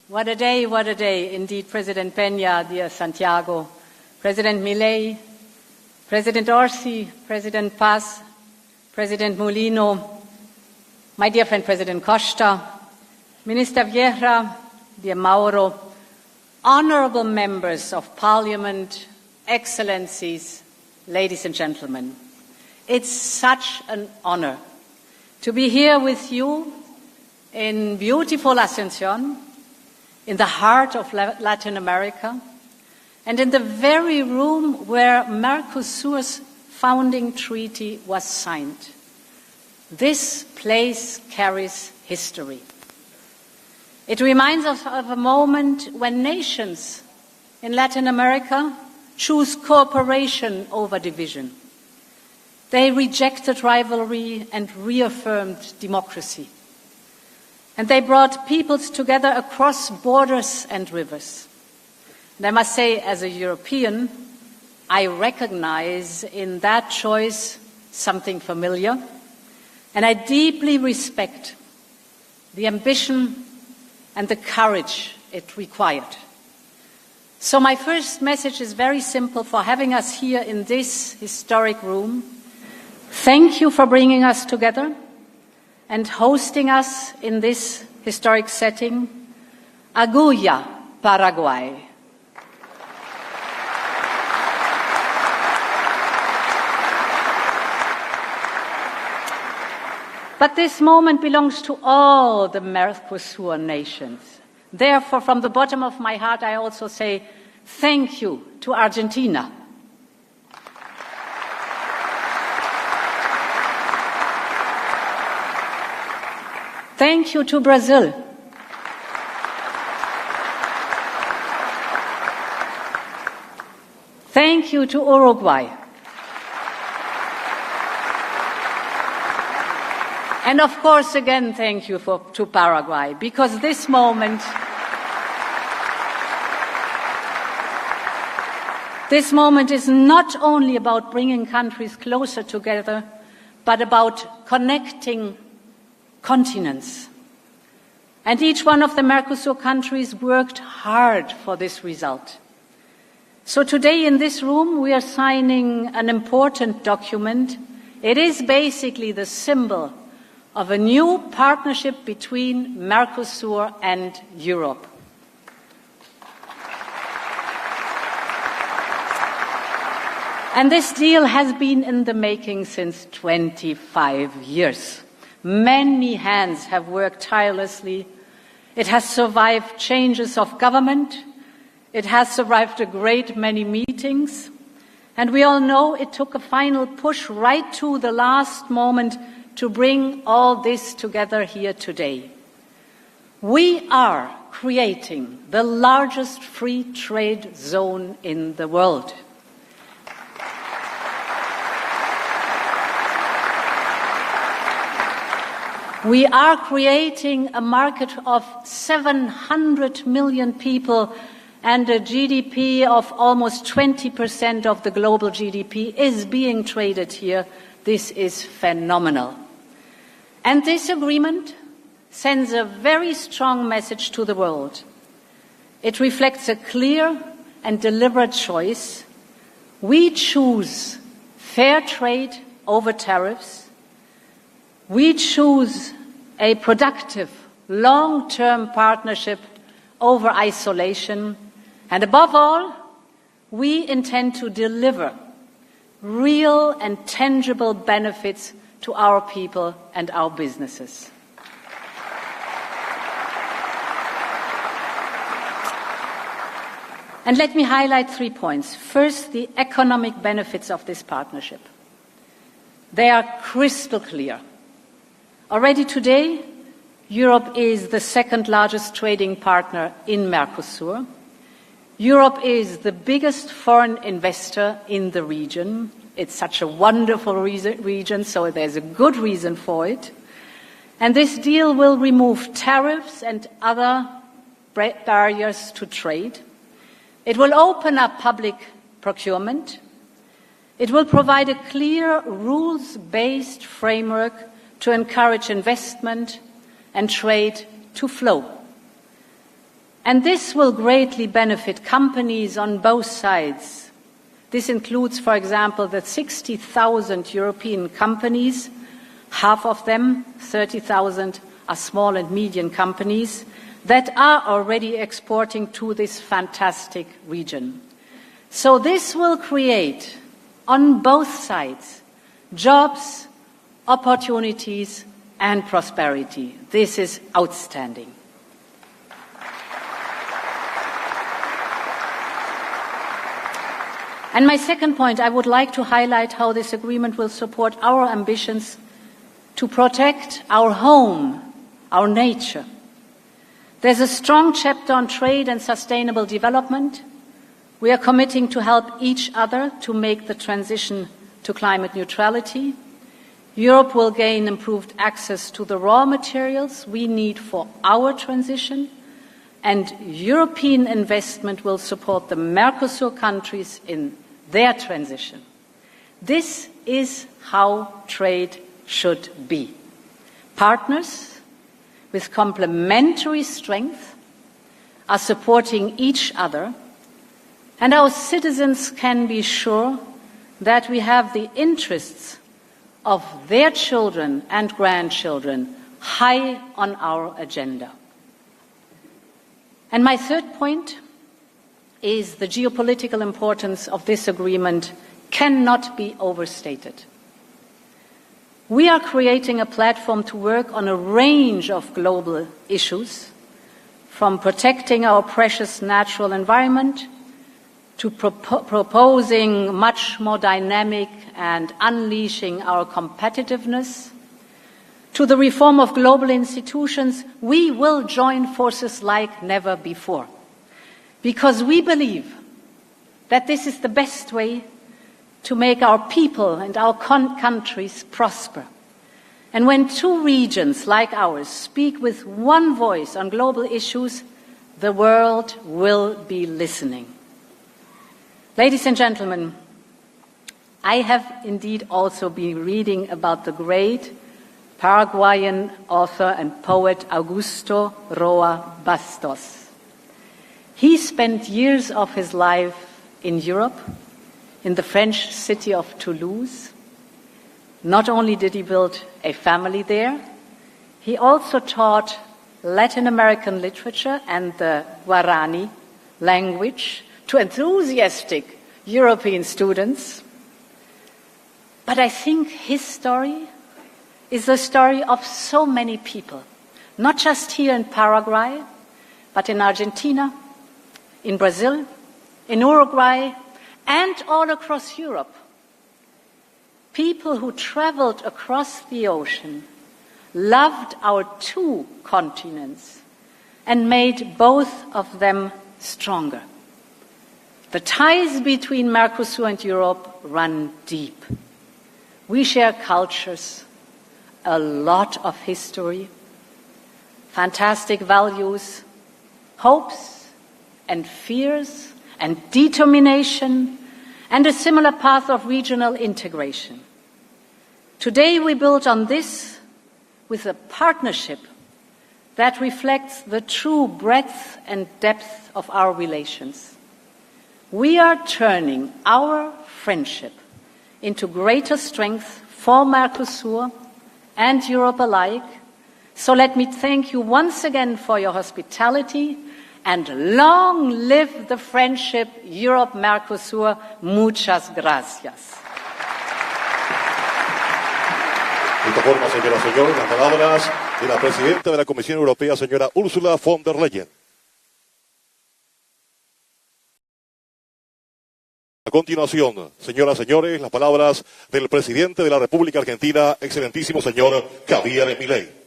What a day indeed, President Peña, dear Santiago, President Milei, President Orsi, President Paz, President Molino, my dear friend President Costa, Minister Vieira, dear Mauro, honourable members of Parliament, Excellencies, ladies and gentlemen. It's such an honour to be here with you in beautiful Asunción, in the heart of Latin America, and in the very room where Mercosur's founding treaty was signed. This place carries history. It reminds us of a moment when nations in Latin America choose cooperation over division. They rejected rivalry and reaffirmed democracy. And they brought peoples together across borders and rivers. And I must say, as a European, I recognize in that choice something familiar, and I deeply respect the ambition and the courage it required. So my first message is very simple for having us here in this historic room. Thank you for bringing us together and hosting us in this historic setting. Agulla, Paraguay. But this moment belongs to all the Mercosur nations. Therefore, from the bottom of my heart, I also say thank you to Argentina. Thank you to Brazil. Thank you to Uruguay. And of course, again, thank you to Paraguay, because this moment is not only about bringing countries closer together, but about connecting continents. And each one of the Mercosur countries worked hard for this result. So today in this room we are signing an important document. It is basically the symbol of a new partnership between Mercosur and Europe. And this deal has been in the making since 25 years. Many hands have worked tirelessly. It has survived changes of government. It has survived a great many meetings. And we all know it took a final push right to the last moment to bring all this together here today. We are creating the largest free trade zone in the world. We are creating a market of 700 million people, and a GDP of almost 20% of the global GDP is being traded here. This is phenomenal. And this agreement sends a very strong message to the world. It reflects a clear and deliberate choice. We choose fair trade over tariffs. We choose a productive, long-term partnership over isolation. And above all, we intend to deliver real and tangible benefits to our people and our businesses. And let me highlight 3 points. First, the economic benefits of this partnership. They are crystal clear. Already today, Europe is the second largest trading partner in Mercosur. Europe is the biggest foreign investor in the region. It's such a wonderful region, so there's a good reason for it. And this deal will remove tariffs and other barriers to trade. It will open up public procurement. It will provide a clear, rules-based framework to encourage investment and trade to flow. And this will greatly benefit companies on both sides. This includes, for example, the 60,000 European companies. Half of them, 30,000, are small and medium companies that are already exporting to this fantastic region. So this will create, on both sides, jobs, opportunities, and prosperity. This is outstanding. And my second point, I would like to highlight how this agreement will support our ambitions to protect our home, our nature. There's a strong chapter on trade and sustainable development. We are committing to help each other to make the transition to climate neutrality. Europe will gain improved access to the raw materials we need for our transition, and European investment will support the Mercosur countries in their transition. This is how trade should be. Partners with complementary strength are supporting each other, and our citizens can be sure that we have the interests of their children and grandchildren high on our agenda. And my third point is the geopolitical importance of this agreement cannot be overstated. We are creating a platform to work on a range of global issues, from protecting our precious natural environment to proposing much more dynamic and unleashing our competitiveness, to the reform of global institutions. We will join forces like never before, because we believe that this is the best way to make our people and our countries prosper. And when two regions like ours speak with one voice on global issues, the world will be listening. Ladies and gentlemen, I have indeed also been reading about the great Paraguayan author and poet Augusto Roa Bastos. He spent years of his life in Europe, in the French city of Toulouse. Not only did he build a family there, he also taught Latin American literature and the Guarani language to enthusiastic European students. But I think his story is the story of so many people, not just here in Paraguay, but in Argentina, in Brazil, in Uruguay, and all across Europe. People who traveled across the ocean, loved our two continents, and made both of them stronger. The ties between Mercosur and Europe run deep. We share cultures, a lot of history, fantastic values, hopes and fears and determination, and a similar path of regional integration. Today we build on this with a partnership that reflects the true breadth and depth of our relations. We are turning our friendship into greater strength for Mercosur and Europe alike. So let me thank you once again for your hospitality, and long live the friendship Europe-Mercosur. Muchas gracias. De esta forma, señoras y señores, las palabras de la presidenta de la Comisión Europea, señora Ursula von der Leyen. A continuación, señoras y señores, las palabras del presidente de la República Argentina, excelentísimo señor Javier Milei.